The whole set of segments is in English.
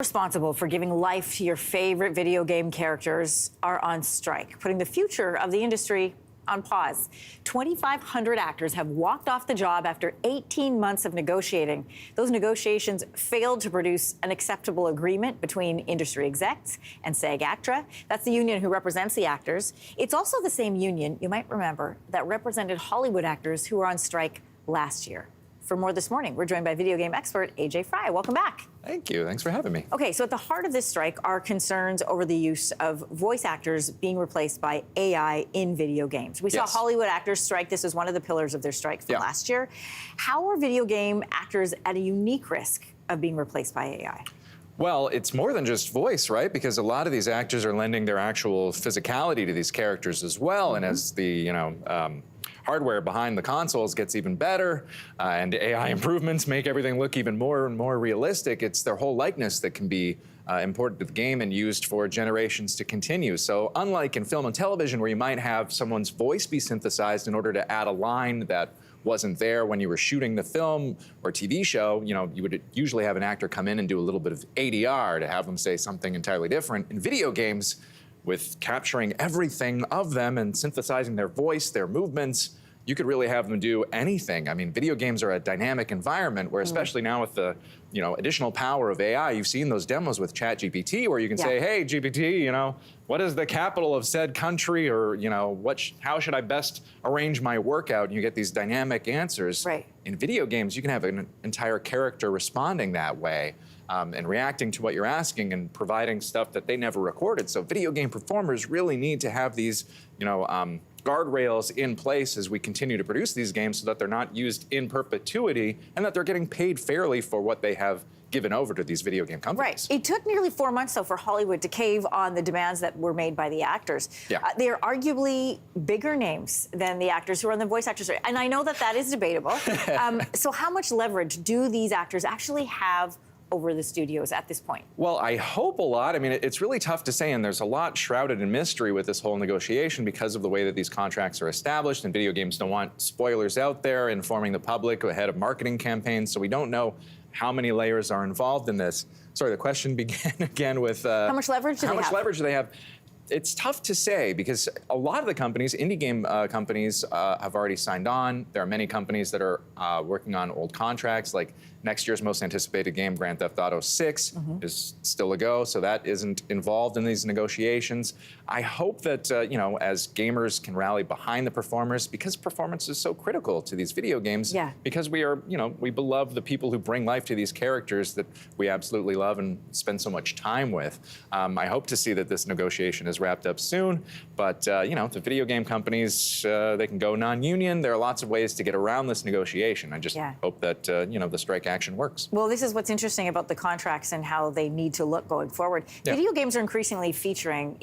Responsible for giving life to your favorite video game characters are on strike, putting the future of the industry on pause. 2,500 actors have walked off the job after 18 months of negotiating. Those negotiations failed to produce an acceptable agreement between industry execs and SAG-AFTRA. That's the union who represents the actors. It's also the same union, you might remember, that represented Hollywood actors who were on strike last year. For more this morning, we're joined by video game expert AJ Fry. Welcome back. Thank you. Thanks for having me. Okay, so at the heart of this strike are concerns over the use of voice actors being replaced by AI in video games. We saw Hollywood actors strike. This was one of the pillars of their strike from last year. How are video game actors at a unique risk of being replaced by AI? Well, it's more than just voice, right? Because a lot of these actors are lending their actual physicality to these characters as well. And as the, hardware behind the consoles gets even better and AI improvements make everything look even more and more realistic, it's their whole likeness that can be important to the game and used for generations to continue. So unlike in film and television where you might have someone's voice be synthesized in order to add a line that wasn't there when you were shooting the film or TV show, you would usually have an actor come in and do a little bit of ADR to have them say something entirely different. In video games, with capturing everything of them and synthesizing their voice, their movements, you could really have them do anything. I mean, video games are a dynamic environment where, especially now with the additional power of AI, you've seen those demos with ChatGPT where you can say, hey, GPT, what is the capital of said country, or how should I best arrange my workout? And you get these dynamic answers. Right. In video games, you can have an entire character responding that way. And reacting to what you're asking and providing stuff that they never recorded. So video game performers really need to have these, guardrails in place as we continue to produce these games so that they're not used in perpetuity and that they're getting paid fairly for what they have given over to these video game companies. Right. It took nearly 4 months, though, for Hollywood to cave on the demands that were made by the actors. Yeah. They're arguably bigger names than the actors who are on the voice actors. And I know that is debatable. So how much leverage do these actors actually have over the studios at this point? Well, I hope a lot. I mean, it's really tough to say, and there's a lot shrouded in mystery with this whole negotiation because of the way that these contracts are established, and video games don't want spoilers out there informing the public ahead of marketing campaigns, so we don't know how many layers are involved in this. Sorry, the question began again with... how much leverage do they have? How much leverage do they have? It's tough to say because a lot of the companies, indie game companies, have already signed on. There are many companies that are working on old contracts, like next year's most anticipated game, Grand Theft Auto 6, is still a go, so that isn't involved in these negotiations. I hope that, as gamers can rally behind the performers, because performance is so critical to these video games, because we are, we love the people who bring life to these characters that we absolutely love and spend so much time with. I hope to see that this negotiation is wrapped up soon, but the video game companies, they can go non-union. There are lots of ways to get around this negotiation. I just hope that the strike action works. Well, this is what's interesting about the contracts and how they need to look going forward. Video games are increasingly featuring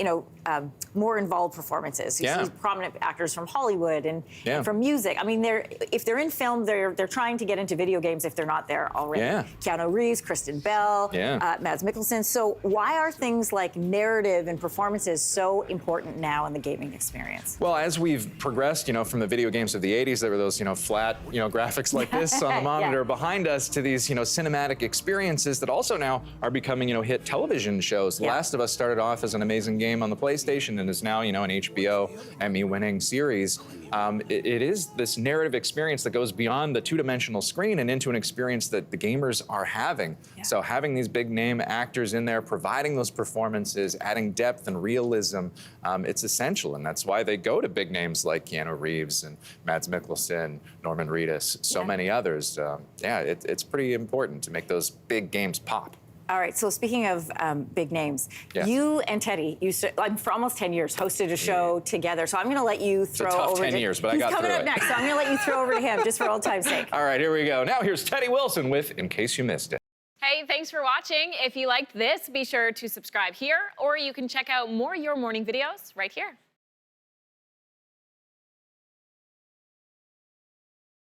more involved performances. You see prominent actors from Hollywood and from music. I mean, if they're in film, they're trying to get into video games if they're not there already. Keanu Reeves, Kristen Bell, Mads Mikkelsen. So why are things like narrative and performances so important now in the gaming experience? Well, as we've progressed, from the video games of the 80s, there were those, flat, graphics like this on the monitor behind us to these, cinematic experiences that also now are becoming, hit television shows. The Last of Us started off as an amazing game on the PlayStation and is now, an HBO Emmy-winning series. It is this narrative experience that goes beyond the two-dimensional screen and into an experience that the gamers are having. So having these big-name actors in there, providing those performances, adding depth and realism, it's essential, and that's why they go to big names like Keanu Reeves and Mads Mikkelsen, Norman Reedus, so many others. It's pretty important to make those big games pop. All right, so speaking of big names, you and Teddy, for almost 10 years, hosted a show together. So I'm going to let you throw over. It's a tough over 10 years, but I got through it. He's coming up next, so I'm going to let you throw over to him just for old time's sake. All right, here we go. Now here's Teddy Wilson with In Case You Missed It. Hey, thanks for watching. If you liked this, be sure to subscribe here, or you can check out more Your Morning videos right here.